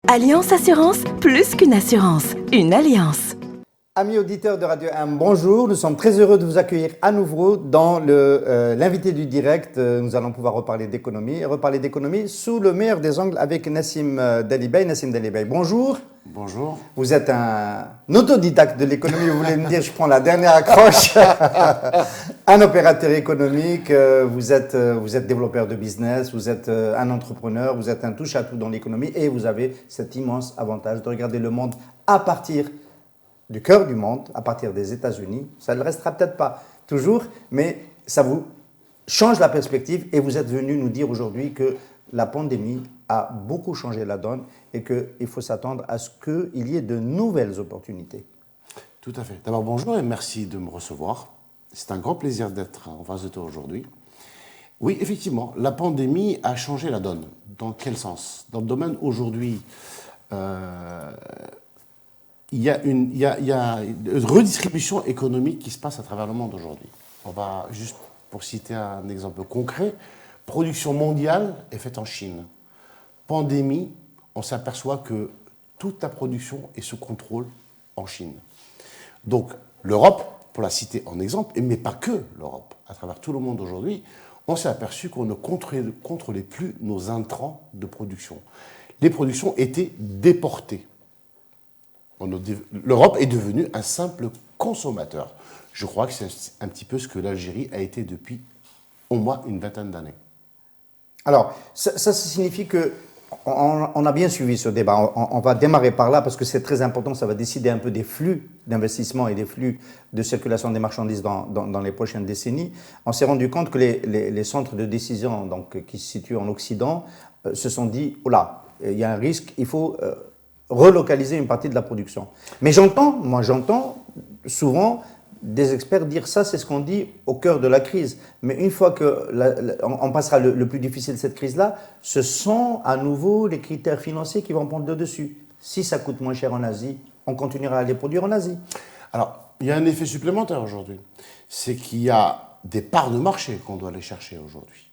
Alliance Assurance, plus qu'une assurance, une alliance. Amis auditeurs de Radio 1, bonjour. Nous sommes très heureux de vous accueillir à nouveau dans l'invité du direct. Nous allons pouvoir reparler d'économie sous le meilleur des angles avec Nassim Dalibey. Nassim Dalibey, bonjour. Bonjour. Vous êtes un autodidacte de l'économie, vous voulez me dire, je prends la dernière accroche. Un opérateur économique, vous êtes développeur de business, vous êtes un entrepreneur, vous êtes un touche-à-tout dans l'économie et vous avez cet immense avantage de regarder le monde à partir du cœur du monde, à partir des États-Unis. Ça ne le restera peut-être pas toujours, mais ça vous change la perspective et vous êtes venu nous dire aujourd'hui que la pandémie a beaucoup changé la donne et qu'il faut s'attendre à ce qu'il y ait de nouvelles opportunités. Tout à fait. D'abord, bonjour et merci de me recevoir. C'est un grand plaisir d'être en face de toi aujourd'hui. Oui, effectivement, la pandémie a changé la donne. Dans quel sens? Dans le domaine aujourd'hui, il y a une redistribution économique qui se passe à travers le monde aujourd'hui. On va juste, pour citer un exemple concret, production mondiale est faite en Chine. Pandémie, on s'aperçoit que toute la production est sous contrôle en Chine. Donc l'Europe, pour la citer en exemple, mais pas que l'Europe, à travers tout le monde aujourd'hui, on s'est aperçu qu'on ne contrôlait plus nos intrants de production. Les productions étaient déportées. L'Europe est devenue un simple consommateur. Je crois que c'est un petit peu ce que l'Algérie a été depuis au moins une vingtaine d'années. Alors, ça signifie que on a bien suivi ce débat. On va démarrer par là parce que c'est très important. Ça va décider un peu des flux d'investissement et des flux de circulation des marchandises dans les prochaines décennies. On s'est rendu compte que les centres de décision donc, qui se situent en Occident se sont dit « Oh là, il y a un risque, il faut relocaliser une partie de la production ». Mais j'entends souvent des experts dire ça, c'est ce qu'on dit au cœur de la crise. Mais une fois qu'on passera le plus difficile de cette crise-là, ce sont à nouveau les critères financiers qui vont prendre le dessus. Si ça coûte moins cher en Asie, on continuera à les produire en Asie. Alors, il y a un effet supplémentaire aujourd'hui. C'est qu'il y a des parts de marché qu'on doit aller chercher aujourd'hui.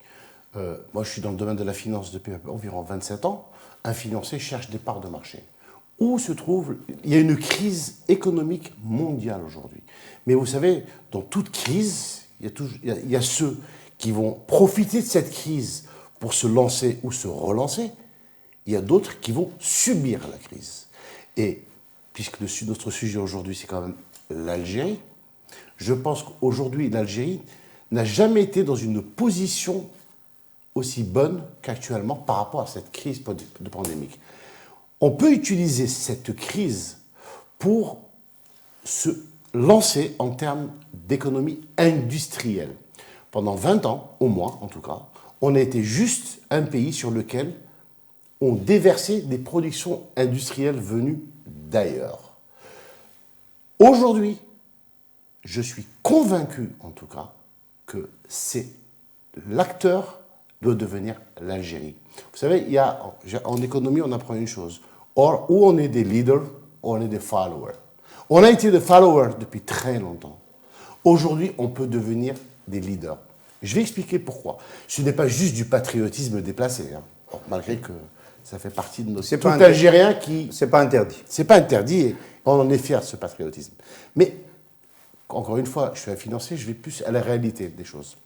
Moi, je suis dans le domaine de la finance depuis environ 27 ans. Un financier cherche des parts de marché. Où se trouve... Il y a une crise économique mondiale aujourd'hui. Mais vous savez, dans toute crise, il y a ceux qui vont profiter de cette crise pour se lancer ou se relancer. Il y a d'autres qui vont subir la crise. Et puisque notre sujet aujourd'hui, c'est quand même l'Algérie, je pense qu'aujourd'hui, l'Algérie n'a jamais été dans une position aussi bonne qu'actuellement par rapport à cette crise pandémique. On peut utiliser cette crise pour se lancer en termes d'économie industrielle. Pendant 20 ans, au moins en tout cas, on a été juste un pays sur lequel on déversait des productions industrielles venues d'ailleurs. Aujourd'hui, je suis convaincu en tout cas que c'est l'acteur doit devenir l'Algérie. Vous savez, en économie, on apprend une chose. Or, ou on est des leaders, ou on est des followers. On a été des followers depuis très longtemps. Aujourd'hui, on peut devenir des leaders. Je vais expliquer pourquoi. Ce n'est pas juste du patriotisme déplacé, hein. Bon, malgré que ça fait partie de nos... C'est tout Algérien qui... C'est pas interdit. C'est pas interdit et on en est fier de ce patriotisme. Mais, encore une fois, je suis un financier, je vais plus à la réalité des choses.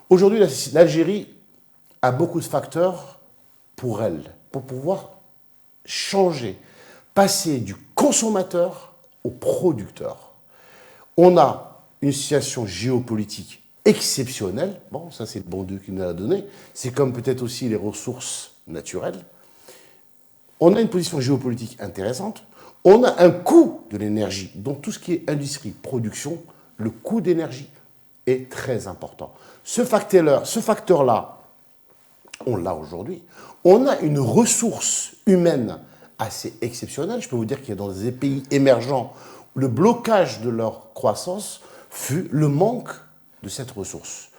Aujourd'hui, l'Algérie a beaucoup de facteurs pour elle, pour pouvoir changer, passer du consommateur au producteur. On a une situation géopolitique exceptionnelle. Bon, ça c'est le bon Dieu qui nous l'a donné. C'est comme peut-être aussi les ressources naturelles. On a une position géopolitique intéressante. On a un coût de l'énergie. Donc tout ce qui est industrie, production, le coût d'énergie est très important. Ce facteur-là, on l'a aujourd'hui. On a une ressource humaine assez exceptionnelle. Je peux vous dire qu'il y a dans des pays émergents, le blocage de leur croissance fut le manque de cette ressource.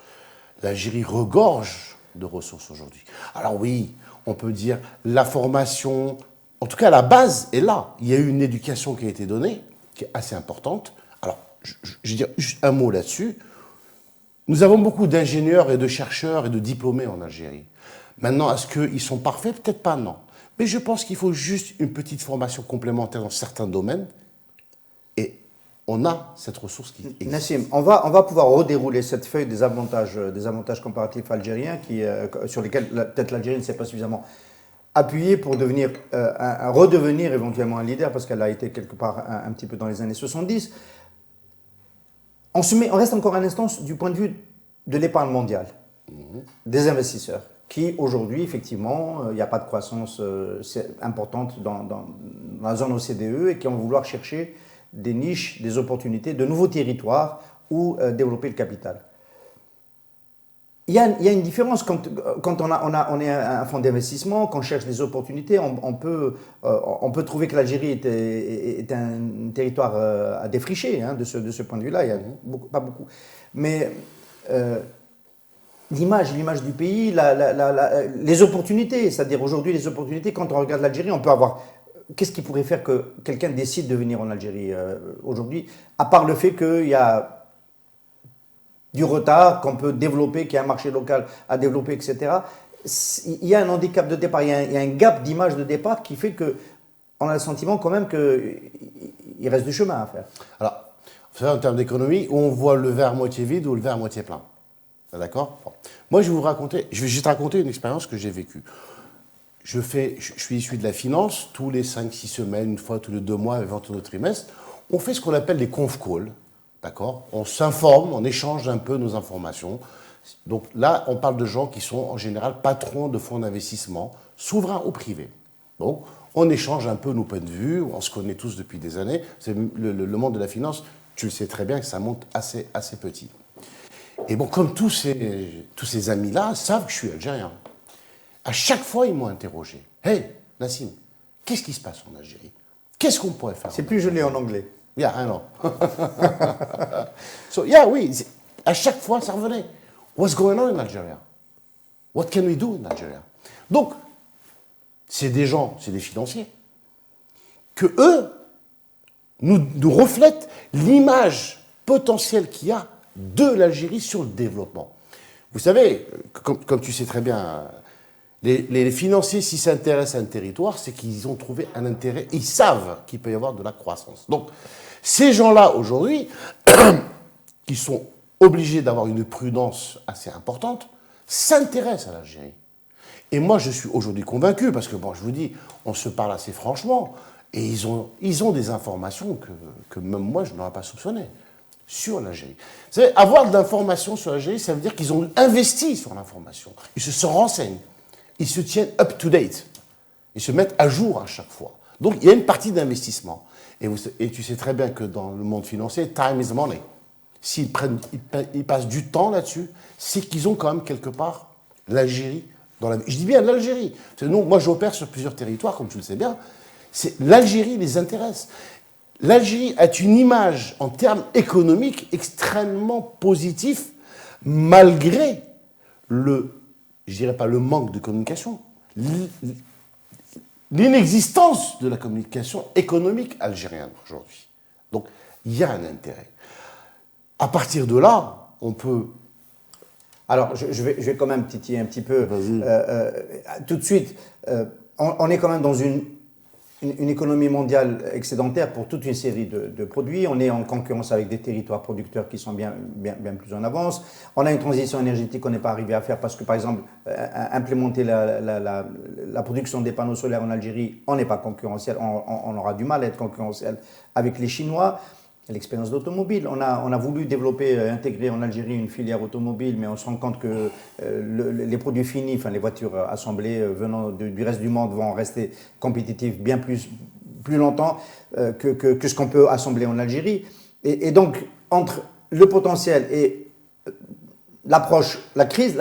L'Algérie regorge de ressources aujourd'hui. Alors oui, on peut dire la formation, en tout cas la base est là. Il y a eu une éducation qui a été donnée, qui est assez importante. Alors, je vais dire juste un mot là-dessus. Nous avons beaucoup d'ingénieurs et de chercheurs et de diplômés en Algérie. Maintenant, est-ce qu'ils sont parfaits? Peut-être pas, non. Mais je pense qu'il faut juste une petite formation complémentaire dans certains domaines. Et on a cette ressource qui existe. Nassim, on va pouvoir redérouler cette feuille des avantages comparatifs algériens sur lesquels peut-être l'Algérie ne s'est pas suffisamment appuyée pour redevenir éventuellement un leader, parce qu'elle a été quelque part un petit peu dans les années 70. On reste encore un instant du point de vue de l'épargne mondiale, des investisseurs, qui aujourd'hui, effectivement, il n'y a pas de croissance importante dans la zone OCDE et qui vont vouloir chercher des niches, des opportunités, de nouveaux territoires où développer le capital. Il y a une différence quand on est un fonds d'investissement, qu'on cherche des opportunités, on peut trouver que l'Algérie est un territoire à défricher, hein, de ce point de vue-là, il y a pas beaucoup. Mais l'image du pays, les opportunités, c'est-à-dire aujourd'hui les opportunités, quand on regarde l'Algérie, on peut avoir... Qu'est-ce qui pourrait faire que quelqu'un décide de venir en Algérie aujourd'hui, à part le fait qu'il y a du retard, qu'on peut développer, qu'il y a un marché local à développer, etc. Il y a un handicap de départ, il y a un gap d'image de départ qui fait qu'on a le sentiment quand même qu'il reste du chemin à faire. Alors, vous savez, en termes d'économie, on voit le verre moitié vide ou le verre moitié plein. D'accord ? Bon. Moi, je vais juste raconter une expérience que j'ai vécue. Je suis issu de la finance, tous les 5-6 semaines, une fois tous les 2 mois, éventuellement le trimestre, on fait ce qu'on appelle les conf calls, d'accord ? On s'informe, on échange un peu nos informations. Donc là, on parle de gens qui sont en général patrons de fonds d'investissement, souverains ou privés. Donc, on échange un peu nos points de vue, on se connaît tous depuis des années. C'est le monde de la finance, tu le sais très bien que ça monte assez petit. Et bon, comme tous ces amis-là savent que je suis algérien. À chaque fois, ils m'ont interrogé. « Hey, Nassim, qu'est-ce qui se passe en Algérie? Qu'est-ce qu'on pourrait faire ?» C'est plus joli en anglais. Yeah, I know. So, yeah, oui, à chaque fois, ça revenait. What's going on in Algeria? What can we do in Algeria? Donc, c'est des gens, c'est des financiers, que eux nous reflètent l'image potentielle qu'il y a de l'Algérie sur le développement. Vous savez, comme tu sais très bien, les financiers, s'ils s'intéressent à un territoire, c'est qu'ils ont trouvé un intérêt, ils savent qu'il peut y avoir de la croissance. Donc, ces gens-là, aujourd'hui, qui sont obligés d'avoir une prudence assez importante, s'intéressent à l'Algérie. Et moi, je suis aujourd'hui convaincu, parce que, bon, je vous dis, on se parle assez franchement, et ils ont des informations que même moi, je n'aurais pas soupçonnées sur l'Algérie. Vous savez, avoir de l'information sur l'Algérie, ça veut dire qu'ils ont investi sur l'information. Ils se renseignent. Ils se tiennent up-to-date. Ils se mettent à jour à chaque fois. Donc, il y a une partie d'investissement. Et tu sais très bien que dans le monde financier, time is money. S'ils passent du temps là-dessus, c'est qu'ils ont quand même quelque part l'Algérie dans la vie. Je dis bien l'Algérie. Moi, j'opère sur plusieurs territoires, comme tu le sais bien. L'Algérie les intéresse. L'Algérie a une image, en termes économiques, extrêmement positive, malgré je dirais pas le manque de communication, l'inexistence de la communication économique algérienne aujourd'hui. Donc, il y a un intérêt. À partir de là, on peut... Alors, je vais quand même titiller un petit peu. Tout de suite, on est quand même dans une économie mondiale excédentaire pour toute une série de produits. On est en concurrence avec des territoires producteurs qui sont bien plus en avance. On a une transition énergétique qu'on n'est pas arrivé à faire parce que, par exemple, implémenter la production des panneaux solaires en Algérie, on n'est pas concurrentiel. On aura du mal à être concurrentiel avec les Chinois. L'expérience d'automobile. On a voulu développer, intégrer en Algérie une filière automobile, mais on se rend compte que les produits finis, enfin les voitures assemblées venant du reste du monde vont rester compétitifs bien plus longtemps que ce qu'on peut assembler en Algérie. Et donc, entre le potentiel et l'approche, la crise,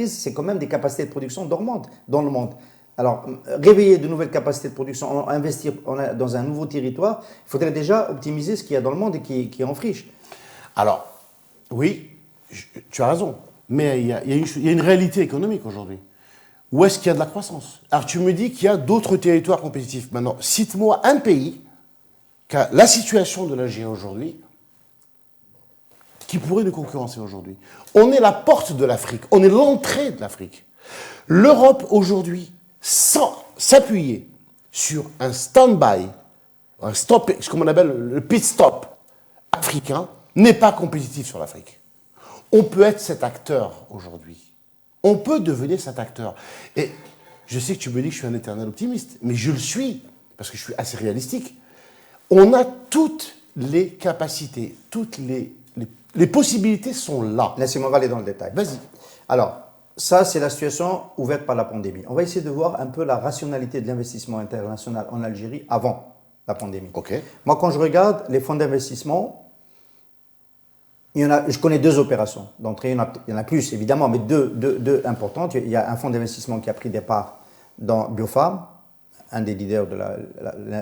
c'est quand même des capacités de production dormantes dans le monde. Alors, réveiller de nouvelles capacités de production, investir dans un nouveau territoire, il faudrait déjà optimiser ce qu'il y a dans le monde et qui est en friche. Alors, oui, tu as raison, mais il y a une réalité économique aujourd'hui. Où est-ce qu'il y a de la croissance? Alors, tu me dis qu'il y a d'autres territoires compétitifs. Maintenant, cite-moi un pays qui a la situation de l'Algérie aujourd'hui qui pourrait nous concurrencer aujourd'hui. On est la porte de l'Afrique, on est l'entrée de l'Afrique. L'Europe aujourd'hui, sans s'appuyer sur un stand-by, un stop, ce qu'on appelle le pit stop africain, n'est pas compétitif sur l'Afrique. On peut être cet acteur aujourd'hui. On peut devenir cet acteur. Et je sais que tu me dis que je suis un éternel optimiste, mais je le suis, parce que je suis assez réalistique. On a toutes les capacités, toutes les possibilités sont là. Laissez-moi aller dans le détail. Vas-y. Alors, ça, c'est la situation ouverte par la pandémie. On va essayer de voir un peu la rationalité de l'investissement international en Algérie avant la pandémie. Ok. Moi, quand je regarde les fonds d'investissement, je connais 2 opérations d'entrée. Il y en a plus, évidemment, mais deux importantes. Il y a un fonds d'investissement qui a pris des parts dans Biopharm, un des leaders de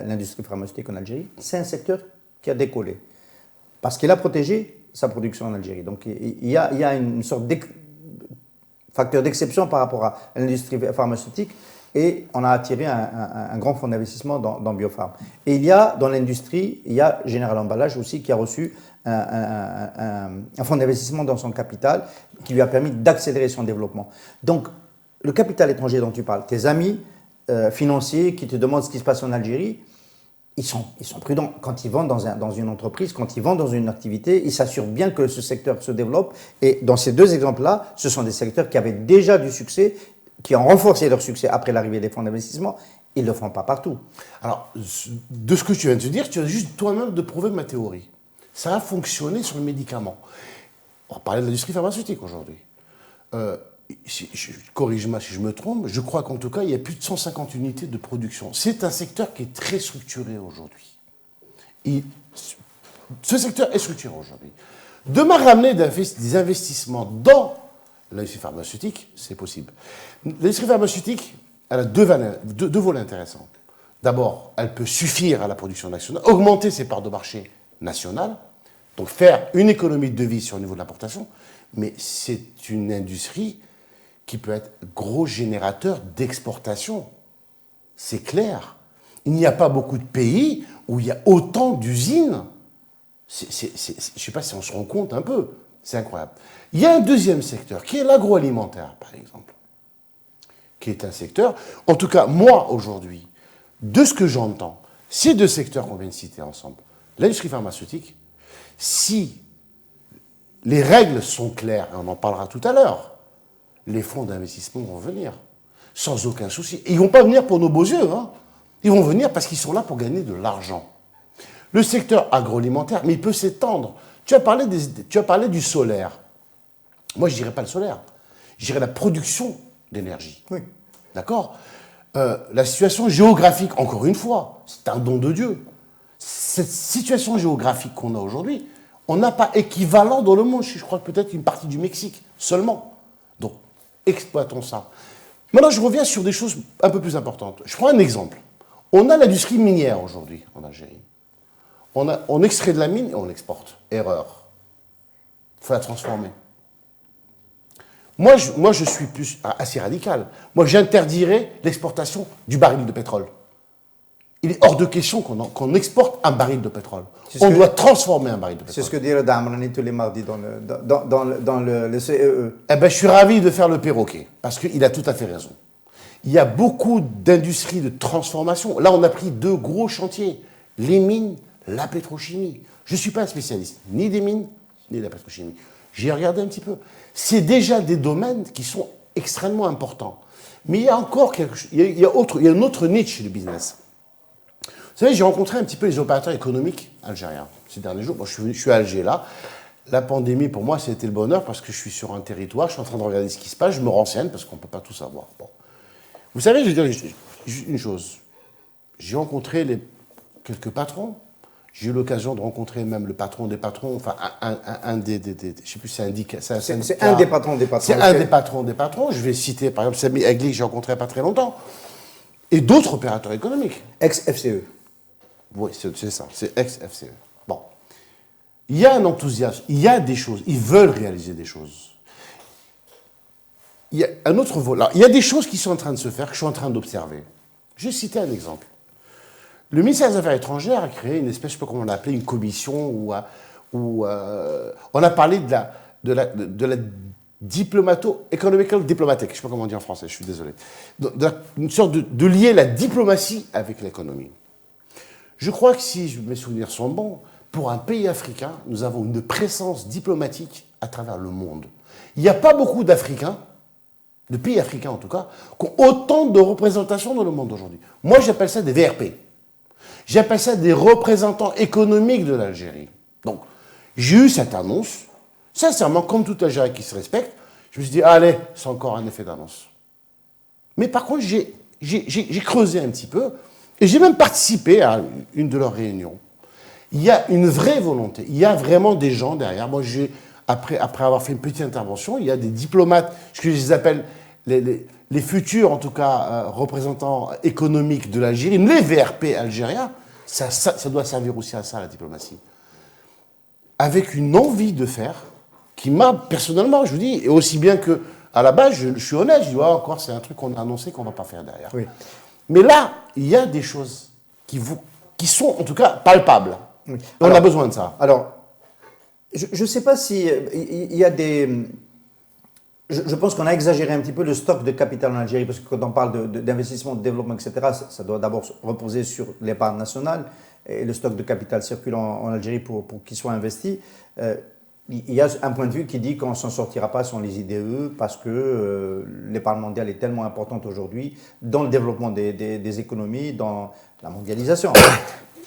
l'industrie pharmaceutique en Algérie. C'est un secteur qui a décollé parce qu'il a protégé sa production en Algérie. Donc, il y a une sorte de facteur d'exception par rapport à l'industrie pharmaceutique et on a attiré un grand fonds d'investissement dans Biopharm. Et il y a, dans l'industrie, il y a Général Emballage aussi qui a reçu un fonds d'investissement dans son capital qui lui a permis d'accélérer son développement. Donc, le capital étranger dont tu parles, tes amis financiers qui te demandent ce qui se passe en Algérie, ils sont prudents. Quand ils vont dans une entreprise, quand ils vont dans une activité, ils s'assurent bien que ce secteur se développe. Et dans ces 2 exemples-là, ce sont des secteurs qui avaient déjà du succès, qui ont renforcé leur succès après l'arrivée des fonds d'investissement. Ils ne le font pas partout. Alors, de ce que tu viens de te dire, tu as juste toi-même de prouver ma théorie. Ça a fonctionné sur le médicament. On va parler de l'industrie pharmaceutique aujourd'hui. Corrige-moi si je me trompe, je crois qu'en tout cas, il y a plus de 150 unités de production. C'est un secteur qui est très structuré aujourd'hui. Ce secteur est structuré aujourd'hui. Demain, ramener des investissements dans l'industrie pharmaceutique, c'est possible. L'industrie pharmaceutique, elle a deux volets intéressants. D'abord, elle peut suffire à la production nationale, augmenter ses parts de marché nationales, donc faire une économie de devise sur le niveau de l'importation, mais c'est une industrie qui peut être gros générateur d'exportation. C'est clair. Il n'y a pas beaucoup de pays où il y a autant d'usines. Je ne sais pas si on se rend compte un peu. C'est incroyable. Il y a un deuxième secteur, qui est l'agroalimentaire, par exemple, qui est un secteur, en tout cas, moi, aujourd'hui, de ce que j'entends, ces 2 secteurs qu'on vient de citer ensemble, l'industrie pharmaceutique, si les règles sont claires, et on en parlera tout à l'heure, les fonds d'investissement vont venir, sans aucun souci. Et ils ne vont pas venir pour nos beaux yeux, hein. Ils vont venir parce qu'ils sont là pour gagner de l'argent. Le secteur agroalimentaire, mais il peut s'étendre. Tu as parlé du solaire. Moi, je ne dirais pas le solaire. Je dirais la production d'énergie. Oui. D'accord ? La situation géographique, encore une fois, c'est un don de Dieu. Cette situation géographique qu'on a aujourd'hui, on n'a pas équivalent dans le monde. Je crois que peut-être une partie du Mexique seulement. Donc, exploitons ça. Maintenant, je reviens sur des choses un peu plus importantes. Je prends un exemple. On a l'industrie minière aujourd'hui en Algérie. On extrait de la mine et on l'exporte. Erreur. Il faut la transformer. Moi, je suis plus assez radical. Moi, j'interdirais l'exportation du baril de pétrole. Il est hors de question qu'on exporte un baril de pétrole. On doit transformer un baril de pétrole. C'est ce que dit Reda Amrani tous les mardis dans le CEE. Eh ben, je suis ravi de faire le perroquet, parce qu'il a tout à fait raison. Il y a beaucoup d'industries de transformation. Là, on a pris 2 gros chantiers. Les mines, la pétrochimie. Je ne suis pas un spécialiste ni des mines, ni de la pétrochimie. J'ai regardé un petit peu. C'est déjà des domaines qui sont extrêmement importants. Mais il y a encore quelque chose. Il y a une autre niche du business. Vous savez, j'ai rencontré un petit peu les opérateurs économiques algériens ces derniers jours. Bon, je suis à Alger là. La pandémie, pour moi, c'était le bonheur parce que je suis sur un territoire, je suis en train de regarder ce qui se passe, je me renseigne parce qu'on ne peut pas tout savoir. Bon. Vous savez, je vais dire une chose. J'ai rencontré quelques patrons. J'ai eu l'occasion de rencontrer même le patron des patrons, enfin un des je ne sais plus, c'est un syndicat. C'est un des patrons des patrons. C'est un des patrons des patrons. Je vais citer par exemple Sami Agli, que j'ai rencontré il n'y a pas très longtemps. Et d'autres opérateurs économiques. Ex-FCE. Oui, c'est ça, c'est ex-FCE. Bon. Il y a un enthousiasme, il y a des choses, ils veulent réaliser des choses. Il y a un autre volet. Il y a des choses qui sont en train de se faire, que je suis en train d'observer. Je vais citer un exemple. Le ministère des Affaires étrangères a créé une espèce, je ne sais pas comment on l'a appelé, une commission où on a parlé de la economical diplomatique, je ne sais pas comment on dit en français, je suis désolé. Une sorte de lier la diplomatie avec l'économie. Je crois que si mes souvenirs sont bons, pour un pays africain, nous avons une présence diplomatique à travers le monde. Il n'y a pas beaucoup d'Africains, de pays africains en tout cas, qui ont autant de représentations dans le monde aujourd'hui. Moi, j'appelle ça des VRP. J'appelle ça des représentants économiques de l'Algérie. Donc, j'ai eu cette annonce. Sincèrement, comme tout Algérien qui se respecte, je me suis dit, allez, c'est encore un effet d'annonce. Mais par contre, j'ai creusé un petit peu et j'ai même participé à une de leurs réunions. Il y a une vraie volonté. Il y a vraiment des gens derrière. Moi, après avoir fait une petite intervention, il y a des diplomates, ce que je les appelle les futurs, en tout cas, représentants économiques de l'Algérie, les VRP algériens. Ça doit servir aussi à ça, la diplomatie. Avec une envie de faire, qui m'a, personnellement, je vous dis, et aussi bien que, à la base, je suis honnête, je dis, encore, c'est un truc qu'on a annoncé qu'on ne va pas faire derrière. Oui. Mais là, il y a des choses qui sont, en tout cas, palpables. Oui. On a besoin de ça. Alors, je ne sais pas si il y a des... Je pense qu'on a exagéré un petit peu le stock de capital en Algérie, parce que quand on parle d'investissement, de développement, etc., ça doit d'abord reposer sur l'épargne nationale et le stock de capital circulant en Algérie pour qu'il soit investi. Il y a un point de vue qui dit qu'on ne s'en sortira pas sans les IDE, parce que l'épargne mondiale est tellement importante aujourd'hui dans le développement des économies, dans la mondialisation,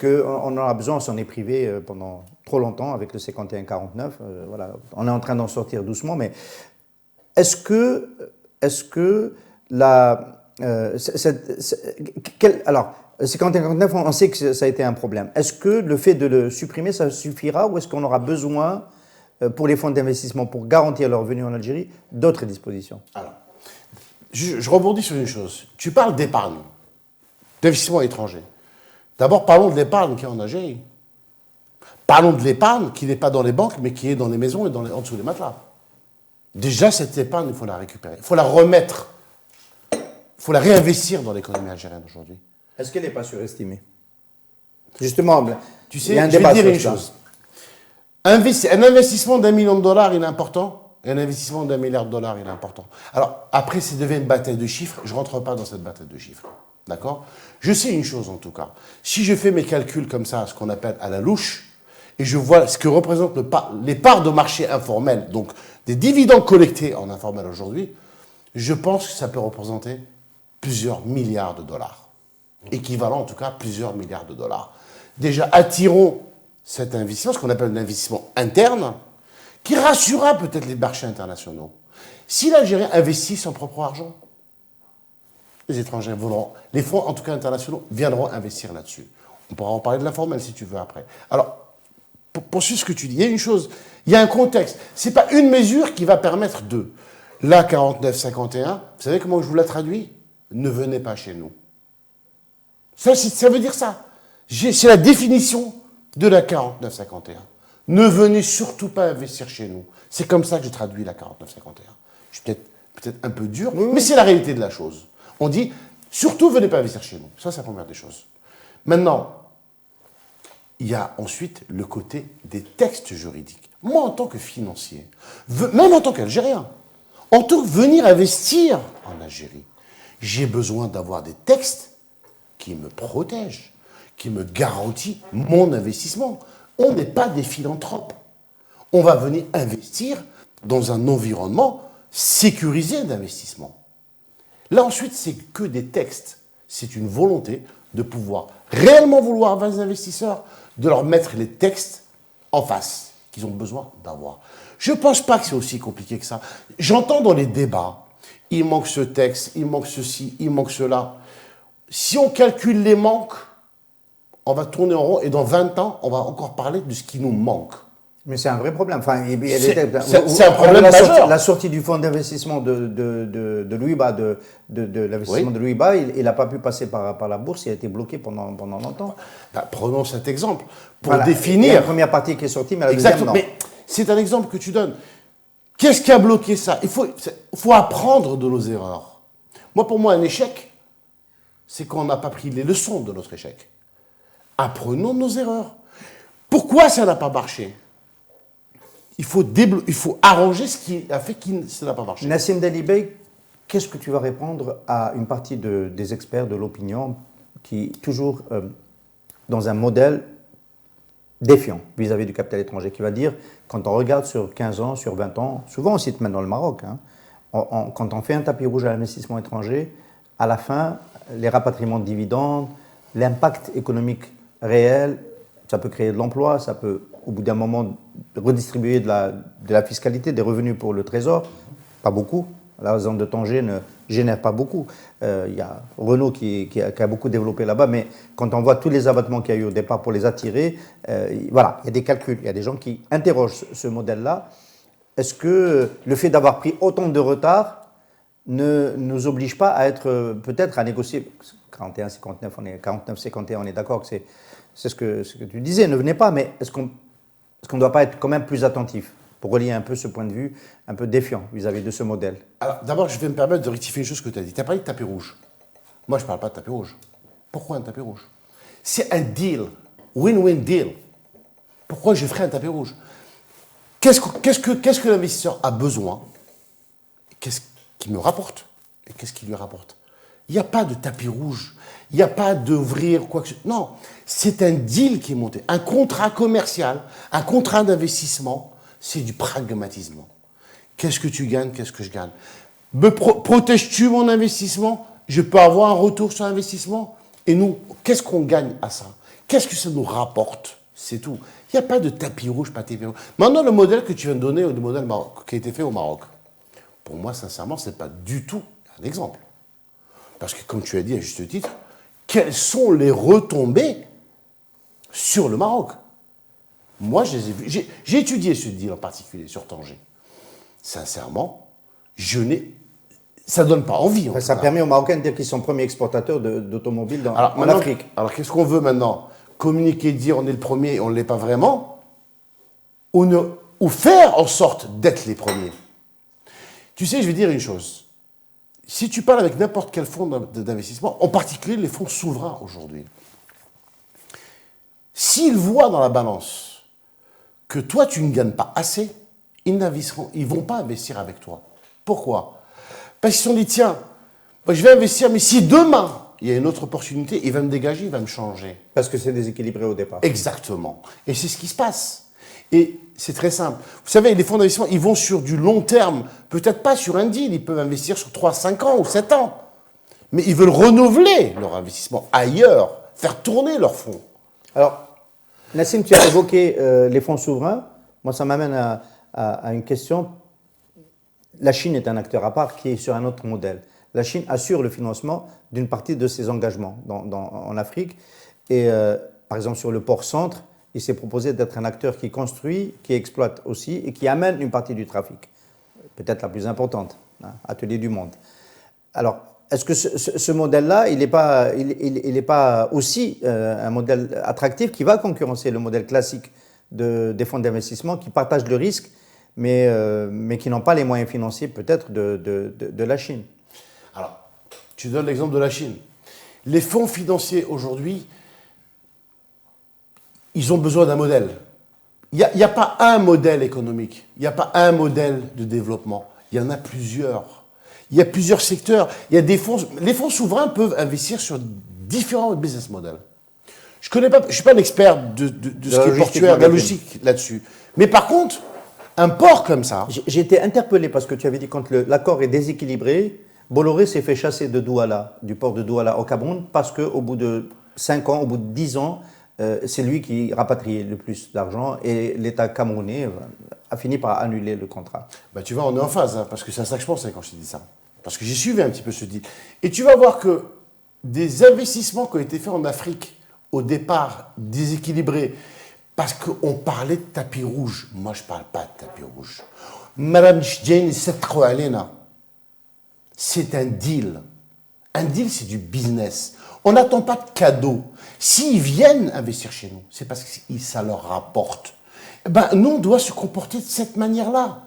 qu'on aura besoin, on s'en est privé pendant trop longtemps avec le 51-49. Voilà. On est en train d'en sortir doucement, mais est-ce que alors, 51-49, on sait que ça a été un problème. Est-ce que le fait de le supprimer, ça suffira, ou est-ce qu'on aura besoin, pour les fonds d'investissement, pour garantir leur venue en Algérie, d'autres dispositions? Alors, je rebondis sur une chose. Tu parles d'épargne, d'investissement étranger. D'abord, parlons de l'épargne qui est en Algérie. Parlons de l'épargne qui n'est pas dans les banques, mais qui est dans les maisons et en dessous des matelas. Déjà, cette épargne, il faut la récupérer. Il faut la remettre. Il faut la réinvestir dans l'économie algérienne aujourd'hui. Est-ce qu'elle n'est pas surestimée? Justement, tu sais, je vais dire une chose. Un investissement d'1 million de dollars, il est important. Et un investissement d'1 milliard de dollars, il est important. Alors, après, c'est devenu une bataille de chiffres. Je ne rentre pas dans cette bataille de chiffres. D'accord? Je sais une chose, en tout cas. Si je fais mes calculs comme ça, ce qu'on appelle à la louche, et je vois ce que représentent les parts de marché informelles, donc des dividendes collectés en informel aujourd'hui, je pense que ça peut représenter plusieurs milliards de dollars. Équivalent, en tout cas, plusieurs milliards de dollars. Déjà, attirons cet investissement, ce qu'on appelle un investissement interne, qui rassurera peut-être les marchés internationaux. Si l'Algérien investit son propre argent, les étrangers voudront, les fonds, en tout cas internationaux, viendront investir là-dessus. On pourra en parler de l'informel si tu veux après. Alors, pour ce que tu dis, il y a une chose, il y a un contexte. Ce n'est pas une mesure qui va permettre de. La 49-51, vous savez comment je vous la traduis? Ne venez pas chez nous. Ça veut dire ça. C'est la définition de la 49-51. Ne venez surtout pas investir chez nous. C'est comme ça que je traduis la 49-51. Je suis peut-être un peu dur, mais c'est la réalité de la chose. On dit, surtout venez pas investir chez nous. Ça, c'est la première des choses. Maintenant, il y a ensuite le côté des textes juridiques. Moi, en tant que financier, même en tant qu'Algérien, en tant que venir investir en Algérie, j'ai besoin d'avoir des textes qui me protègent, qui me garantissent mon investissement. On n'est pas des philanthropes. On va venir investir dans un environnement sécurisé d'investissement. Là, ensuite, c'est que des textes. C'est une volonté de pouvoir réellement vouloir vers les investisseurs, de leur mettre les textes en face qu'ils ont besoin d'avoir. Je ne pense pas que c'est aussi compliqué que ça. J'entends dans les débats, il manque ce texte, il manque ceci, il manque cela. Si on calcule les manques, on va tourner en rond et dans 20 ans, on va encore parler de ce qui nous manque. Mais c'est un vrai problème. Enfin, c'est un problème majeur. La sortie du fonds d'investissement de l'UIBA, de l'investissement de l'UIBA, il n'a pas pu passer par la bourse, il a été bloqué pendant longtemps. Prenons cet exemple pour définir. Il y a la première partie qui est sortie, mais la deuxième, non. Mais c'est un exemple que tu donnes. Qu'est-ce qui a bloqué ça? Il faut apprendre de nos erreurs. Pour moi, un échec, c'est qu'on n'a pas pris les leçons de notre échec. Apprenons de nos erreurs. Pourquoi ça n'a pas marché? il faut arranger ce qui a fait que ça n'a pas marché. Nassim Dalibey, qu'est-ce que tu vas répondre à une partie des experts de l'opinion qui, toujours dans un modèle défiant vis-à-vis du capital étranger, qui va dire, quand on regarde sur 15 ans, sur 20 ans, souvent on cite maintenant le Maroc, hein, quand on fait un tapis rouge à l'investissement étranger, à la fin, les rapatriements de dividendes, l'impact économique réel, ça peut créer de l'emploi, ça peut, au bout d'un moment, redistribuer de la fiscalité, des revenus pour le Trésor, pas beaucoup. La zone de Tanger ne génère pas beaucoup. Il y a Renault qui a beaucoup développé là-bas, mais quand on voit tous les abattements qu'il y a eu au départ pour les attirer, voilà, il y a des calculs, il y a des gens qui interrogent ce modèle-là. Est-ce que le fait d'avoir pris autant de retard ne nous oblige pas à être, peut-être à négocier 41-59, 49-51, on est d'accord que c'est ce que tu disais, ne venez pas, mais est-ce qu'on ne doit pas être quand même plus attentif pour relier un peu ce point de vue, un peu défiant vis-à-vis de ce modèle? Alors, d'abord, je vais me permettre de rectifier une chose que tu as dit. Tu as parlé de tapis rouge. Moi, je ne parle pas de tapis rouge. Pourquoi un tapis rouge? C'est un deal, win-win deal. Pourquoi je ferais un tapis rouge? Qu'est-ce que l'investisseur a besoin? Qu'est-ce qui me rapporte? Et qu'est-ce qui lui rapporte? Il n'y a pas de tapis rouge. Il n'y a pas d'ouvrir quoi que ce soit. Non, c'est un deal qui est monté. Un contrat commercial, un contrat d'investissement, c'est du pragmatisme. Qu'est-ce que tu gagnes? Qu'est-ce que je gagne? Protèges-tu mon investissement? Je peux avoir un retour sur investissement? Et nous, qu'est-ce qu'on gagne à ça? Qu'est-ce que ça nous rapporte? C'est tout. Il n'y a pas de tapis rouge, pas de tapis rouge. Maintenant, le modèle que tu viens de donner, le modèle qui a été fait au Maroc, pour moi, sincèrement, ce n'est pas du tout un exemple. Parce que, comme tu as dit à juste titre, quelles sont les retombées sur le Maroc? Moi, je les ai vues. J'ai étudié ce deal en particulier sur Tanger. Sincèrement, ça ne donne pas envie. Ça permet aux Marocains de dire qu'ils sont premiers exportateurs d'automobiles en Afrique. Alors, qu'est-ce qu'on veut maintenant? Communiquer, dire on est le premier et on ne l'est pas vraiment? Ou faire en sorte d'être les premiers? Tu sais, je vais dire une chose. Si tu parles avec n'importe quel fonds d'investissement, en particulier les fonds souverains aujourd'hui, s'ils voient dans la balance que toi, tu ne gagnes pas assez, ils ne vont pas investir avec toi. Pourquoi? Parce qu'ils se sont dit, tiens, moi, je vais investir, mais si demain, il y a une autre opportunité, il va me dégager, il va me changer. Parce que c'est déséquilibré au départ. Exactement. Et c'est ce qui se passe. Et c'est très simple. Vous savez, les fonds d'investissement, ils vont sur du long terme. Peut-être pas sur un deal, ils peuvent investir sur 3, 5 ans ou 7 ans. Mais ils veulent renouveler leur investissement ailleurs, faire tourner leurs fonds. Alors, Nassim, tu as évoqué les fonds souverains. Moi, ça m'amène à une question. La Chine est un acteur à part qui est sur un autre modèle. La Chine assure le financement d'une partie de ses engagements en Afrique. Et par exemple, sur le port centre, il s'est proposé d'être un acteur qui construit, qui exploite aussi et qui amène une partie du trafic. Peut-être la plus importante, hein, Atelier du Monde. Alors, est-ce que ce modèle-là, il n'est pas aussi un modèle attractif qui va concurrencer le modèle classique des fonds d'investissement qui partagent le risque, mais qui n'ont pas les moyens financiers peut-être de la Chine? Alors, tu donnes l'exemple de la Chine. Les fonds financiers aujourd'hui, ils ont besoin d'un modèle. Il n'y a pas un modèle économique, il n'y a pas un modèle de développement, il y en a plusieurs. Il y a plusieurs secteurs. Il y a des fonds, les fonds souverains peuvent investir sur différents business models. Je ne suis pas un expert de ce qui est portuaire, de la logistique là-dessus. Mais par contre, un port comme ça... J'ai été interpellé parce que tu avais dit quand l'accord est déséquilibré, Bolloré s'est fait chasser de Douala, du port de Douala au Cameroun, parce qu'au bout de 5 ans, au bout de 10 ans, c'est lui qui rapatriait le plus d'argent et l'État camerounais a fini par annuler le contrat. Bah, tu vois, on est en phase, hein, parce que c'est à ça que je pensais quand je t'ai dit ça. Parce que j'ai suivi un petit peu ce deal. Et tu vas voir que des investissements qui ont été faits en Afrique, au départ déséquilibrés, parce qu'on parlait de tapis rouge. Moi, je ne parle pas de tapis rouge. Madame Jane Setro Alena, c'est un deal. Un deal, c'est du business. On n'attend pas de cadeaux. S'ils viennent investir chez nous, c'est parce que ça leur rapporte. Ben, nous, on doit se comporter de cette manière-là.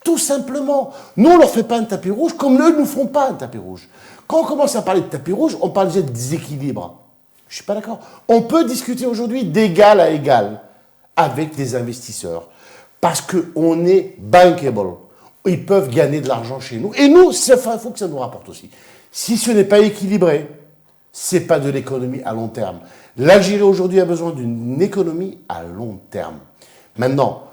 Tout simplement. Nous, on ne leur fait pas un tapis rouge comme eux ne nous font pas un tapis rouge. Quand on commence à parler de tapis rouge, on parle déjà de déséquilibre. Je ne suis pas d'accord. On peut discuter aujourd'hui d'égal à égal avec des investisseurs. Parce qu'on est bankable. Ils peuvent gagner de l'argent chez nous. Et nous, il faut que ça nous rapporte aussi. Si ce n'est pas équilibré, ce n'est pas de l'économie à long terme. L'Algérie aujourd'hui a besoin d'une économie à long terme. Maintenant,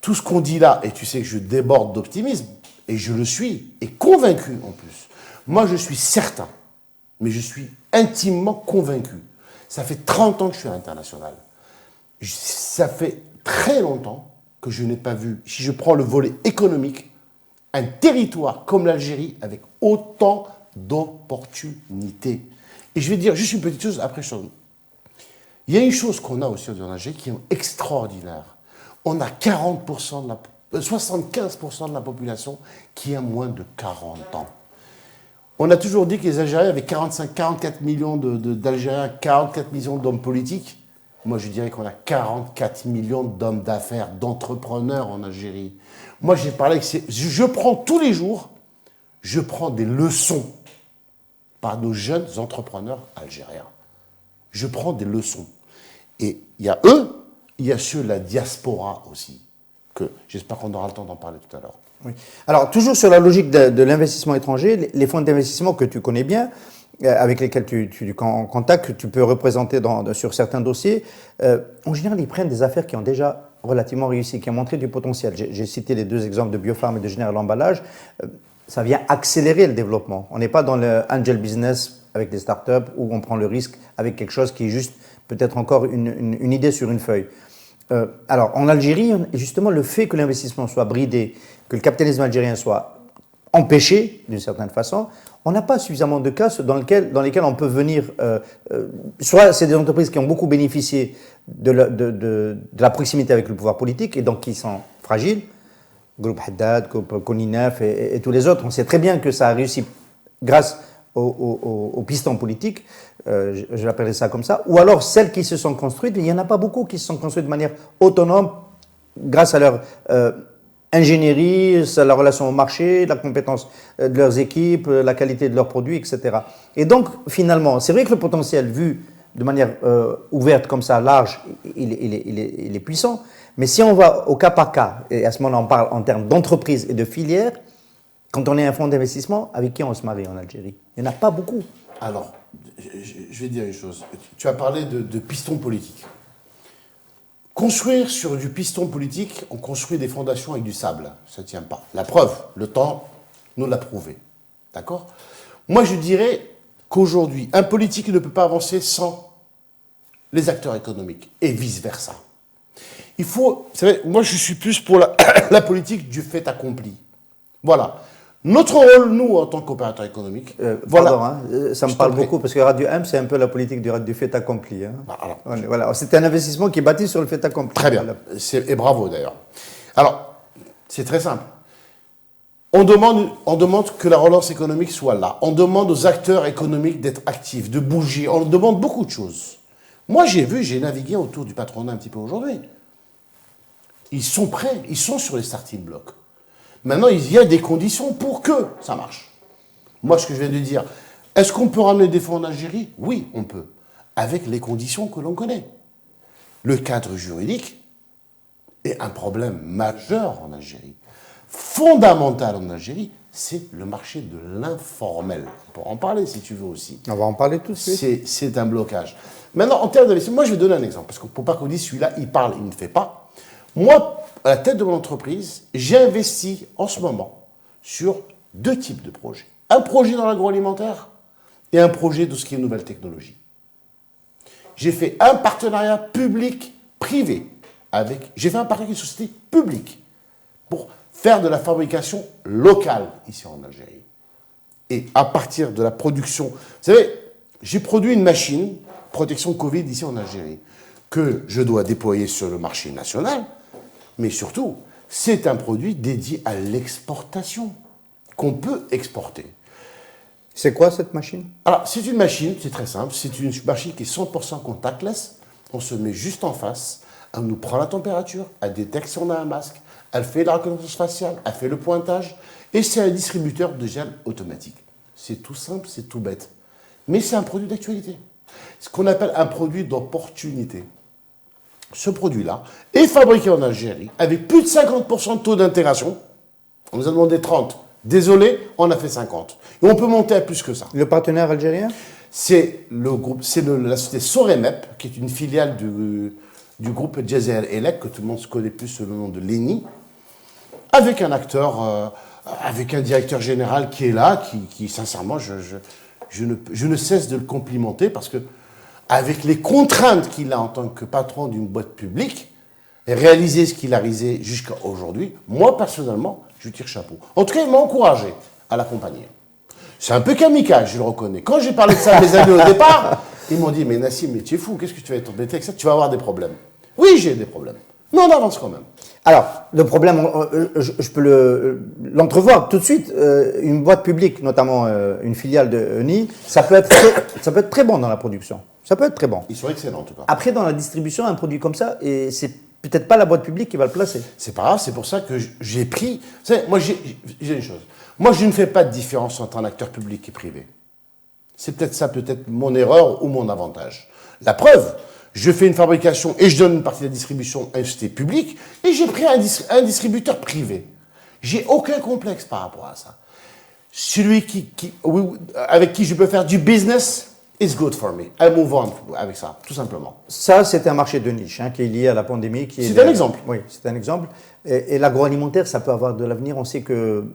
tout ce qu'on dit là, et tu sais que je déborde d'optimisme, et je le suis, et convaincu en plus. Moi, je suis certain, mais je suis intimement convaincu. Ça fait 30 ans que je suis à l'international. Ça fait très longtemps que je n'ai pas vu, si je prends le volet économique, un territoire comme l'Algérie avec autant d'opportunités. Et je vais dire juste une petite chose, après je... Il y a une chose qu'on a aussi en Algérie qui est extraordinaire. On a 40% de 75% de la population qui a moins de 40 ans. On a toujours dit que les Algériens avaient 44 millions d'Algériens, 44 millions d'hommes politiques. Moi, je dirais qu'on a 44 millions d'hommes d'affaires, d'entrepreneurs en Algérie. Moi, j'ai parlé avec je prends tous les jours, je prends des leçons par nos jeunes entrepreneurs algériens. Je prends des leçons. Et il y a eux, il y a ceux de la diaspora aussi, que j'espère qu'on aura le temps d'en parler tout à l'heure. Oui. Alors, toujours sur la logique de l'investissement étranger, les fonds d'investissement que tu connais bien, avec lesquels tu en contact, que tu peux représenter sur certains dossiers, en général, ils prennent des affaires qui ont déjà relativement réussi, qui ont montré du potentiel. J'ai cité les deux exemples de Biopharm et de General Emballage. Ça vient accélérer le développement. On n'est pas dans le angel business avec des startups où on prend le risque avec quelque chose qui est juste peut-être encore une idée sur une feuille. Alors, en Algérie, justement, le fait que l'investissement soit bridé, que le capitalisme algérien soit empêché, d'une certaine façon, on n'a pas suffisamment de cas dans lesquels on peut venir... soit c'est des entreprises qui ont beaucoup bénéficié de la proximité avec le pouvoir politique et donc qui sont fragiles, Groupe Haddad, Groupe Koninef et tous les autres. On sait très bien que ça a réussi grâce au piston politique, je l'appellerais ça comme ça, ou alors celles qui se sont construites, il n'y en a pas beaucoup qui se sont construites de manière autonome grâce à leur ingénierie, à la relation au marché, la compétence de leurs équipes, la qualité de leurs produits, etc. Et donc, finalement, c'est vrai que le potentiel vu de manière ouverte comme ça, large, il est puissant, mais si on va au cas par cas, et à ce moment-là on parle en termes d'entreprise et de filière, quand on est un fonds d'investissement, avec qui on se marie en Algérie? Il n'y en a pas beaucoup. Alors, je vais dire une chose. Tu as parlé de piston politique. Construire sur du piston politique, on construit des fondations avec du sable. Ça ne tient pas. La preuve, le temps nous l'a prouvé. D'accord? Moi, je dirais qu'aujourd'hui, un politique ne peut pas avancer sans les acteurs économiques et vice-versa. Il faut... Vous savez, moi, je suis plus pour la politique du fait accompli. Voilà. Notre rôle, nous, en tant qu'opérateurs économiques... voilà. Pardon, ça me parle beaucoup, parce que Radio M, c'est un peu la politique du fait accompli. Hein. Voilà. C'est un investissement qui est bâti sur le fait accompli. Très bien. Et bravo, d'ailleurs. Alors, c'est très simple. On demande que la relance économique soit là. On demande aux acteurs économiques d'être actifs, de bouger. On demande beaucoup de choses. Moi, j'ai navigué autour du patronat un petit peu aujourd'hui. Ils sont prêts. Ils sont sur les starting blocks. Maintenant, il y a des conditions pour que ça marche. Moi, ce que je viens de dire, est-ce qu'on peut ramener des fonds en Algérie? Oui, on peut, avec les conditions que l'on connaît. Le cadre juridique est un problème majeur en Algérie. Fondamental en Algérie, c'est le marché de l'informel. On peut en parler si tu veux aussi. On va en parler tout de suite. C'est un blocage. Maintenant, en termes d'investissement, moi, je vais donner un exemple, parce qu'il ne faut pas qu'on dise celui-là, il parle, il ne fait pas. Moi, à la tête de mon entreprise, j'ai investi en ce moment sur deux types de projets. Un projet dans l'agroalimentaire et un projet de ce qui est nouvelle technologie. J'ai fait un partenariat public-privé j'ai fait un partenariat avec une société publique pour faire de la fabrication locale ici en Algérie. Et à partir de la production, vous savez, j'ai produit une machine protection Covid ici en Algérie que je dois déployer sur le marché national. Mais surtout, c'est un produit dédié à l'exportation, qu'on peut exporter. C'est quoi cette machine? Alors, c'est une machine, c'est très simple, c'est une machine qui est 100% contactless. On se met juste en face, elle nous prend la température, elle détecte si on a un masque, elle fait la reconnaissance faciale, elle fait le pointage, et c'est un distributeur de gel automatique. C'est tout simple, c'est tout bête. Mais c'est un produit d'actualité. Ce qu'on appelle un produit d'opportunité. ce produit-là est fabriqué en Algérie avec plus de 50% de taux d'intégration. On nous a demandé 30. Désolé, on a fait 50. Et on peut monter à plus que ça. Le partenaire algérien? C'est le groupe, la société Soremep, qui est une filiale du groupe Jazer Elec, que tout le monde se connaît plus sous le nom de Leni, avec un acteur, avec un directeur général qui est là, qui sincèrement, je ne cesse de le complimenter parce que, avec les contraintes qu'il a en tant que patron d'une boîte publique, et réaliser ce qu'il a réalisé jusqu'à aujourd'hui, moi personnellement, je lui tire chapeau. En tout cas, il m'a encouragé à l'accompagner. C'est un peu kamikaze, je le reconnais. Quand j'ai parlé de ça à mes amis au départ, ils m'ont dit, mais Nassim, mais tu es fou, qu'est-ce que tu vas t'embêter avec ça? Tu vas avoir des problèmes. Oui, j'ai des problèmes. Mais on avance quand même. Alors, le problème, je peux l'entrevoir tout de suite. Une boîte publique, notamment une filiale de ENI, ça peut être très bon dans la production. Ça peut être très bon. Ils sont excellents en tout cas. Après, dans la distribution, un produit comme ça, et c'est peut-être pas la boîte publique qui va le placer. C'est pas grave, c'est pour ça que j'ai pris... Vous savez, moi, j'ai une chose. Moi, je ne fais pas de différence entre un acteur public et privé. C'est peut-être ça, peut-être mon erreur ou mon avantage. La preuve, je fais une fabrication et je donne une partie de la distribution à une société publique et j'ai pris un distributeur privé. J'ai aucun complexe par rapport à ça. Celui avec qui je peux faire du business, it's good for me. I move on avec ça, tout simplement. Ça, c'est un marché de niche qui est lié à la pandémie. C'est un exemple. Oui, c'est un exemple. Et l'agroalimentaire, ça peut avoir de l'avenir. On sait que...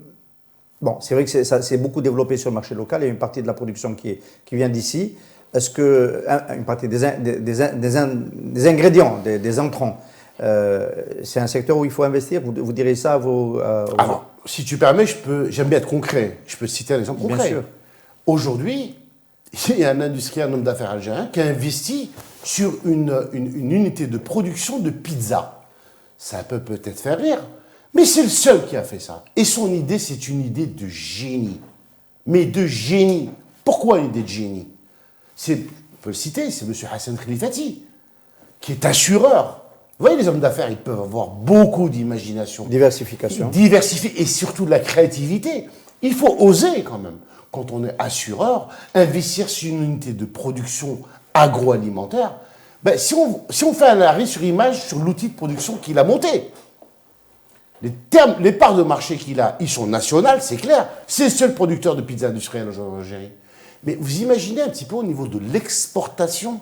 Bon, c'est vrai que ça s'est beaucoup développé sur le marché local. Il y a une partie de la production qui vient d'ici. Est-ce que une partie des ingrédients, des entrants, c'est un secteur où il faut investir? Vous direz ça à vos... Alors, si tu permets, j'aime bien être concret. Je peux citer un exemple concret. Bien sûr. Aujourd'hui, il y a un industriel, un homme d'affaires algérien, qui a investi sur une unité de production de pizza. Ça peut peut-être faire rire, mais c'est le seul qui a fait ça. Et son idée, c'est une idée de génie. Mais de génie. Pourquoi une idée de génie? On peut le citer, c'est M. Hassan Khelifati, qui est assureur. Vous voyez, les hommes d'affaires, ils peuvent avoir beaucoup d'imagination. Diversification. Diversifier et surtout de la créativité. Il faut oser quand même, quand on est assureur, investir sur une unité de production agroalimentaire. Ben, si on fait un arrêt sur image sur l'outil de production qu'il a monté, les parts de marché qu'il a, ils sont nationales, c'est clair. C'est le seul producteur de pizza industrielle en Algérie. Mais vous imaginez un petit peu au niveau de l'exportation.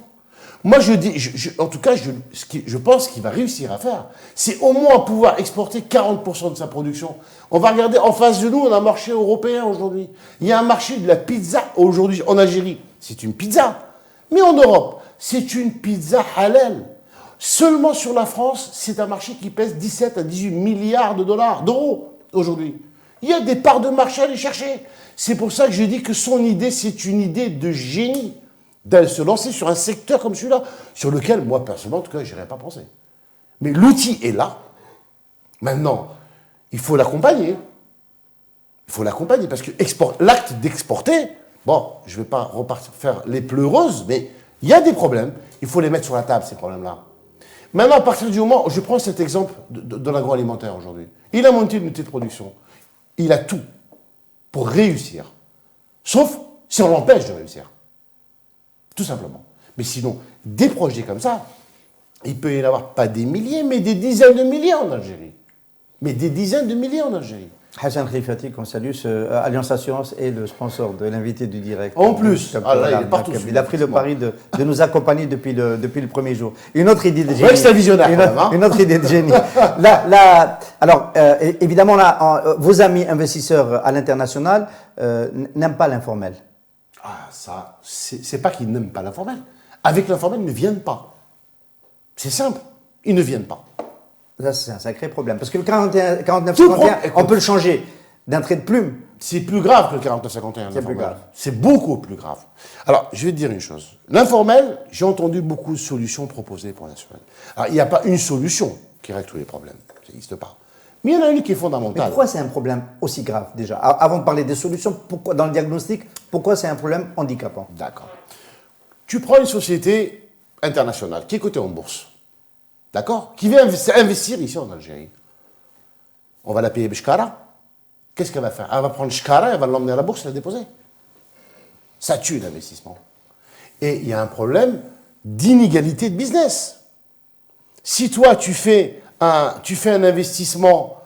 Moi, je dis, en tout cas, je pense qu'il va réussir à faire, c'est au moins pouvoir exporter 40% de sa production. On va regarder en face de nous, on a un marché européen aujourd'hui. Il y a un marché de la pizza aujourd'hui en Algérie. C'est une pizza. Mais en Europe, c'est une pizza halal. Seulement sur la France, c'est un marché qui pèse 17 à 18 milliards d'euros aujourd'hui. Il y a des parts de marché à aller chercher. C'est pour ça que je dis que son idée, c'est une idée de génie. D'aller se lancer sur un secteur comme celui-là, sur lequel, moi, personnellement, en tout cas, je n'irais pas penser. Mais l'outil est là. Maintenant, il faut l'accompagner. Il faut l'accompagner, parce que l'acte d'exporter, bon, je ne vais pas faire les pleureuses, mais il y a des problèmes. Il faut les mettre sur la table, ces problèmes-là. Maintenant, à partir du moment où je prends cet exemple de l'agroalimentaire aujourd'hui, il a monté une unité de production. Il a tout pour réussir. Sauf si on l'empêche de réussir. Tout simplement. Mais sinon, des projets comme ça, il peut y en avoir pas des milliers, mais des dizaines de milliers en Algérie. Mais des dizaines de milliers en Algérie. Hassan Khelifati, qu'on salue, Alliance Assurance est le sponsor de l'invité du direct. En plus, voilà, il est partout. Il a pris le pari de nous accompagner depuis le premier jour. Une autre idée de génie. Ouais, c'est un visionnaire, une autre idée de génie. Alors, évidemment, là, vos amis investisseurs à l'international n'aiment pas l'informel. Ah, ça, c'est pas qu'ils n'aiment pas l'informel. Avec l'informel, ils ne viennent pas. C'est simple, ils ne viennent pas. Ça, c'est un sacré problème. Parce que le 49-51, on peut le changer d'un trait de plume. C'est plus grave que le 49-51. C'est plus grave. C'est beaucoup plus grave. Alors, je vais te dire une chose. L'informel, j'ai entendu beaucoup de solutions proposées pour l'informel. Alors, il n'y a pas une solution qui règle tous les problèmes. Ça n'existe pas. Mais il y en a une qui est fondamentale. Mais pourquoi c'est un problème aussi grave, déjà? Avant de parler des solutions, pourquoi, dans le diagnostic, pourquoi c'est un problème handicapant? D'accord. Tu prends une société internationale qui est cotée en bourse. D'accord? Qui vient investir ici en Algérie. On va la payer Bishkara. Qu'est-ce qu'elle va faire? Elle va prendre Shkara, elle va l'emmener à la bourse et la déposer. Ça tue l'investissement. Et il y a un problème d'inégalité de business. Si toi, tu fais un investissement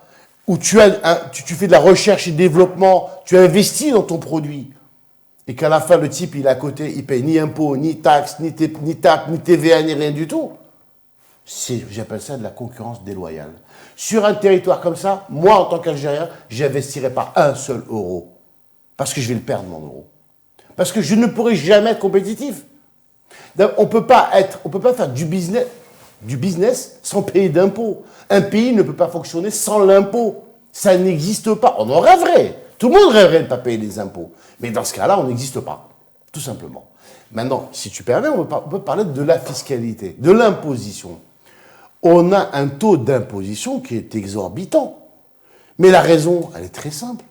où tu fais de la recherche et développement, tu investis dans ton produit, et qu'à la fin, le type, il est à côté, il paye ni impôts, ni taxes, ni TAC, ni TVA, ni rien du tout, j'appelle ça de la concurrence déloyale. Sur un territoire comme ça, moi, en tant qu'Algérien, j'investirai pas un seul euro. Parce que je vais le perdre, mon euro. Parce que je ne pourrai jamais être compétitif. On ne peut pas faire du business sans payer d'impôts. Un pays ne peut pas fonctionner sans l'impôt. Ça n'existe pas. On en rêverait. Tout le monde rêverait de ne pas payer les impôts. Mais dans ce cas-là, on n'existe pas. Tout simplement. Maintenant, si tu permets, on peut parler de la fiscalité, de l'imposition. On a un taux d'imposition qui est exorbitant. Mais la raison, elle est très simple.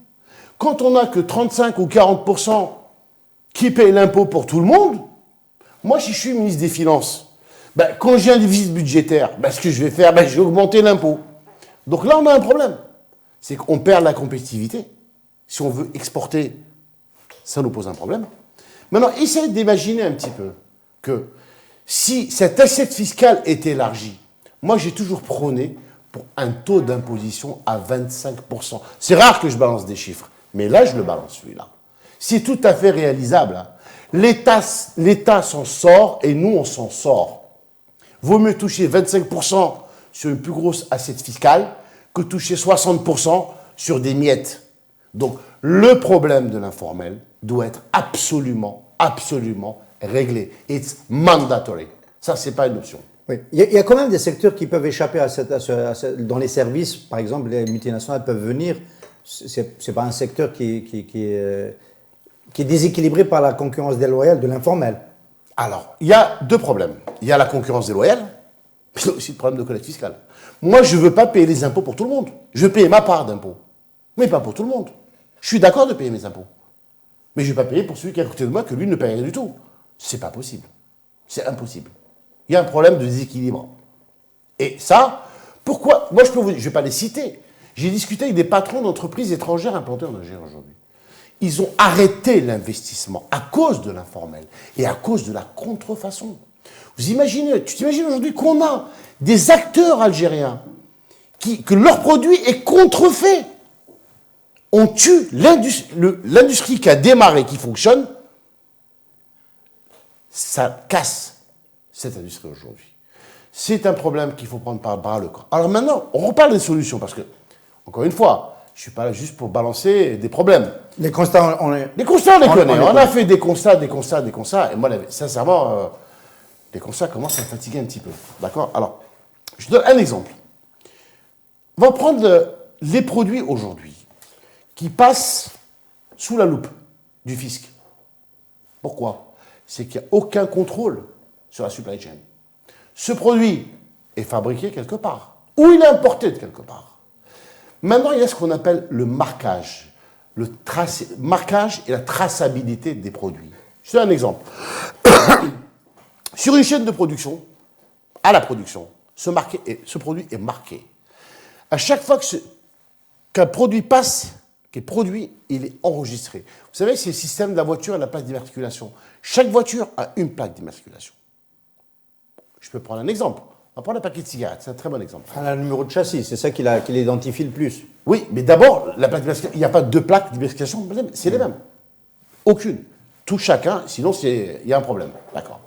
Quand on n'a que 35 ou 40% qui payent l'impôt pour tout le monde, moi, si je suis ministre des Finances, quand j'ai un déficit budgétaire, ce que je vais faire, je vais augmenter l'impôt. Donc là, on a un problème. C'est qu'on perd la compétitivité. Si on veut exporter, ça nous pose un problème. Maintenant, essayez d'imaginer un petit peu que si cette assiette fiscale est élargie, moi, j'ai toujours prôné pour un taux d'imposition à 25%. C'est rare que je balance des chiffres, mais là, je le balance, celui-là. C'est tout à fait réalisable. Hein. L'État s'en sort et nous, on s'en sort. Vaut mieux toucher 25% sur une plus grosse assiette fiscale que toucher 60% sur des miettes. Donc, le problème de l'informel doit être absolument réglé. It's mandatory. Ça, c'est pas une option. Oui. Il y a quand même des secteurs qui peuvent échapper dans les services, par exemple, les multinationales peuvent venir. C'est pas un secteur qui est déséquilibré par la concurrence déloyale de l'informel. Alors, il y a deux problèmes. Il y a la concurrence déloyale, mais il y a aussi le problème de collecte fiscale. Moi, je ne veux pas payer les impôts pour tout le monde. Je veux payer ma part d'impôts, mais pas pour tout le monde. Je suis d'accord de payer mes impôts, mais je ne vais pas payer pour celui qui est à côté de moi que lui ne paye rien du tout. C'est pas possible. C'est impossible. Il y a un problème de déséquilibre. Et ça, pourquoi? Moi, je ne vais pas les citer. J'ai discuté avec des patrons d'entreprises étrangères implantées en Algérie aujourd'hui. Ils ont arrêté l'investissement à cause de l'informel et à cause de la contrefaçon. Tu t'imagines aujourd'hui qu'on a des acteurs algériens que leur produit est contrefait. On tue l'industrie qui a démarré, qui fonctionne. Ça casse cette industrie aujourd'hui. C'est un problème qu'il faut prendre par bras le corps. Alors maintenant, on reparle des solutions parce que, encore une fois, je ne suis pas là juste pour balancer des problèmes. Les constats, on les connaît. On a fait des constats. Et moi, sincèrement, les constats commencent à me fatiguer un petit peu. D'accord? Alors, je donne un exemple. On va prendre les produits aujourd'hui qui passent sous la loupe du fisc. Pourquoi? C'est qu'il n'y a aucun contrôle sur la supply chain. Ce produit est fabriqué quelque part, ou il est importé de quelque part. Maintenant, il y a ce qu'on appelle le marquage. Marquage et la traçabilité des produits. Je te donne un exemple. Sur une chaîne de production, à la production, ce produit est marqué. À chaque fois qu'un produit passe, qu'est produit, il est enregistré. Vous savez, c'est le système de la voiture et la plaque d'immatriculation. Chaque voiture a une plaque d'immatriculation. Je peux prendre un exemple. On va prendre un paquet de cigarettes, c'est un très bon exemple. Le numéro de châssis, c'est ça qui l'identifie le plus. Oui, mais d'abord, la plaque d'immatriculation, il n'y a pas deux plaques d'immatriculation, c'est les mêmes. Aucune. Tout chacun, sinon il y a un problème. D'accord.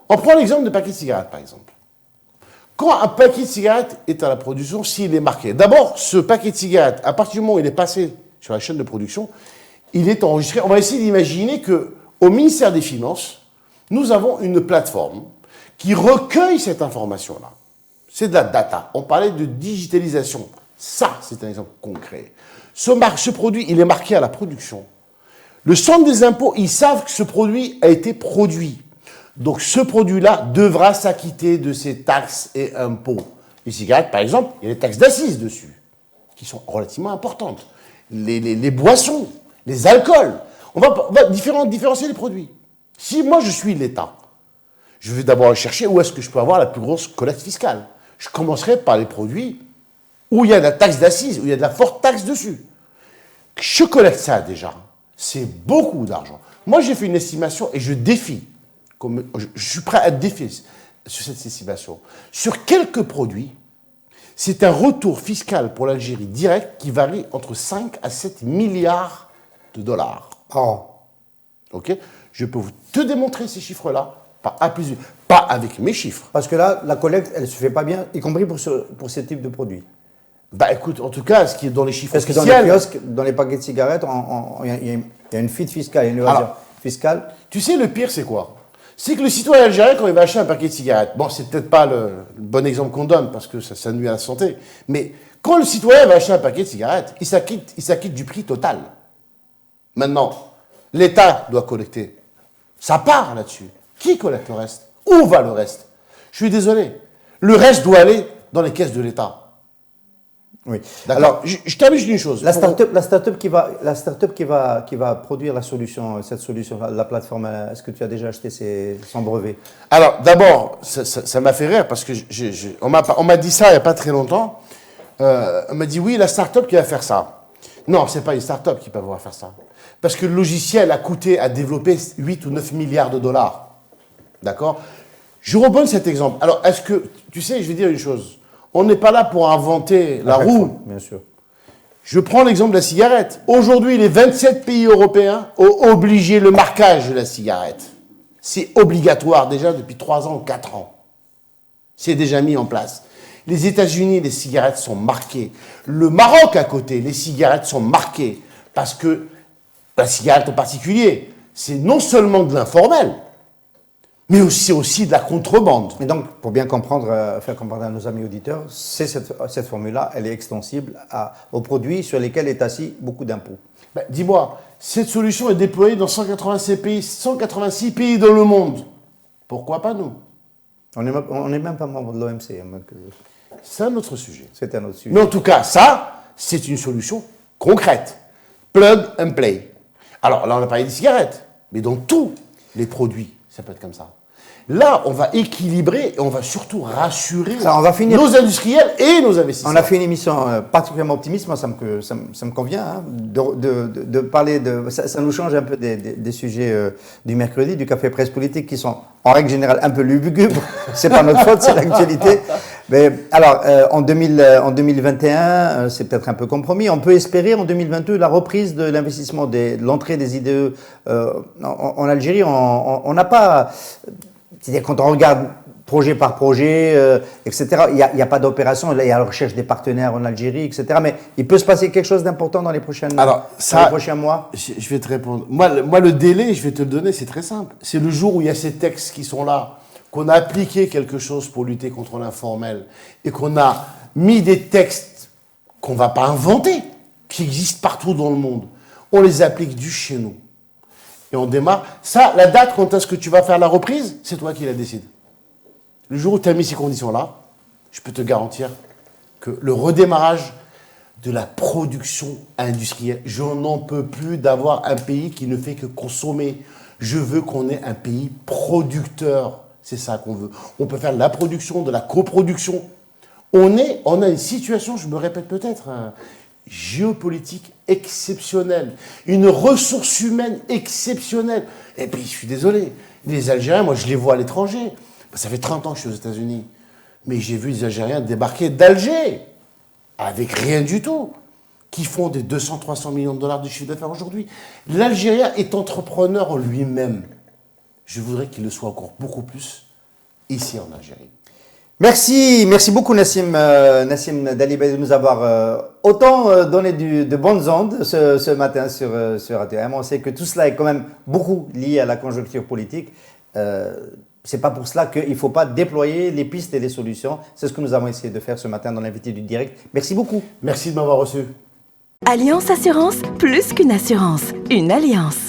On prend l'exemple de paquet de cigarettes, par exemple. Quand un paquet de cigarettes est à la production, s'il est marqué, d'abord, ce paquet de cigarettes, à partir du moment où il est passé sur la chaîne de production, il est enregistré. On va essayer d'imaginer qu'au ministère des Finances, nous avons une plateforme qui recueille cette information-là. C'est de la data. On parlait de digitalisation. Ça, c'est un exemple concret. Ce produit, il est marqué à la production. Le centre des impôts, ils savent que ce produit a été produit. Donc, ce produit-là devra s'acquitter de ses taxes et impôts. Les cigarettes, par exemple, il y a des taxes d'assises dessus, qui sont relativement importantes. Les boissons, les alcools. On va différencier les produits. Si moi, je suis l'État, je vais d'abord chercher où est-ce que je peux avoir la plus grosse collecte fiscale. Je commencerai par les produits où il y a de la taxe d'assises, où il y a de la forte taxe dessus. Je collecte ça déjà. C'est beaucoup d'argent. Moi, j'ai fait une estimation et je suis prêt à défier sur cette estimation. Sur quelques produits, c'est un retour fiscal pour l'Algérie direct qui varie entre 5 à 7 milliards de dollars. Oh. Ok? Je peux te démontrer ces chiffres-là, pas avec mes chiffres. Parce que là, la collecte, elle ne se fait pas bien, y compris pour ce type de produit. Bah écoute, en tout cas, ce qui est dans les chiffres Parce que officiels... dans les kiosques, dans les paquets de cigarettes, il y a une fuite fiscale, il y a une évasion fiscale. Tu sais, le pire, c'est quoi? C'est que le citoyen algérien, quand il va acheter un paquet de cigarettes, bon, c'est peut-être pas le bon exemple qu'on donne, parce que ça nuit à la santé, mais quand le citoyen va acheter un paquet de cigarettes, il s'acquitte du prix total. Maintenant, l'État doit collecter sa part là-dessus. Qui collecte le reste? Où va le reste? Je suis désolé. Le reste doit aller dans les caisses de l'État. Oui. Alors, je t'amuse d'une chose. La start-up qui va produire cette solution, la plateforme, est-ce que tu as déjà acheté son brevet? Alors, d'abord, ça m'a fait rire parce que on m'a dit ça il n'y a pas très longtemps. On m'a dit, oui, la start-up qui va faire ça. Non, ce n'est pas une start-up qui va pouvoir faire ça. Parce que le logiciel a coûté à développer 8 ou 9 milliards de dollars. D'accord? Je redonne cet exemple. Alors, est-ce que, tu sais, je vais dire une chose. On n'est pas là pour inventer la roue. Bien sûr. Je prends l'exemple de la cigarette. Aujourd'hui, les 27 pays européens ont obligé le marquage de la cigarette. C'est obligatoire déjà depuis 3 ans ou 4 ans. C'est déjà mis en place. Les États-Unis, les cigarettes sont marquées. Le Maroc à côté, les cigarettes sont marquées. Parce que la cigarette en particulier, c'est non seulement de l'informel, mais aussi de la contrebande. Et donc, pour bien comprendre, faire comprendre à nos amis auditeurs, cette formule-là, elle est extensible aux produits sur lesquels est assis beaucoup d'impôts. Ben, dis-moi, cette solution est déployée dans 186 pays dans le monde. Pourquoi pas nous? On n'est même pas membre de l'OMC. C'est un autre sujet. C'est un autre sujet. Mais en tout cas, ça, c'est une solution concrète. Plug and play. Alors là, on a parlé des cigarettes, mais dans tous les produits, ça peut être comme ça. Là, on va équilibrer et on va surtout rassurer nos industriels et nos investisseurs. On a fait une émission particulièrement optimiste. Moi, ça me convient hein, de parler de... Ça nous change un peu des sujets du mercredi, du Café Presse Politique, qui sont en règle générale un peu lugubres. C'est pas notre faute, c'est l'actualité. Mais alors, en 2021, c'est peut-être un peu compromis. On peut espérer en 2022 la reprise de l'investissement, de l'entrée des IDE en Algérie. On n'a pas... C'est-à-dire quand on regarde projet par projet, etc., il n'y a pas d'opération, il y a la recherche des partenaires en Algérie, etc. Mais il peut se passer quelque chose d'important dans les prochains mois. Je vais te répondre. Moi, le délai, je vais te le donner, c'est très simple. C'est le jour où il y a ces textes qui sont là, qu'on a appliqué quelque chose pour lutter contre l'informel, et qu'on a mis des textes qu'on ne va pas inventer, qui existent partout dans le monde. On les applique du chez nous. Et on démarre. Ça, la date, quand est-ce que tu vas faire la reprise, c'est toi qui la décides. Le jour où tu as mis ces conditions-là, je peux te garantir que le redémarrage de la production industrielle, je n'en peux plus d'avoir un pays qui ne fait que consommer. Je veux qu'on ait un pays producteur. C'est ça qu'on veut. On peut faire de la production, de la coproduction. On a une situation, je me répète peut-être, géopolitique exceptionnelle, une ressource humaine exceptionnelle. Et puis, je suis désolé, les Algériens, moi, je les vois à l'étranger. Ça fait 30 ans que je suis aux États-Unis. Mais j'ai vu des Algériens débarquer d'Alger, avec rien du tout, qui font des 200-300 millions de dollars de chiffre d'affaires aujourd'hui. L'Algérien est entrepreneur en lui-même. Je voudrais qu'il le soit encore beaucoup plus ici en Algérie. Merci beaucoup Nassim Dalibet de nous avoir autant donné de bonnes ondes ce matin sur ATM. On sait que tout cela est quand même beaucoup lié à la conjoncture politique. C'est pas pour cela qu'il ne faut pas déployer les pistes et les solutions. C'est ce que nous avons essayé de faire ce matin dans l'invité du direct. Merci beaucoup. Merci de m'avoir reçu. Alliance Assurance, plus qu'une assurance, une alliance.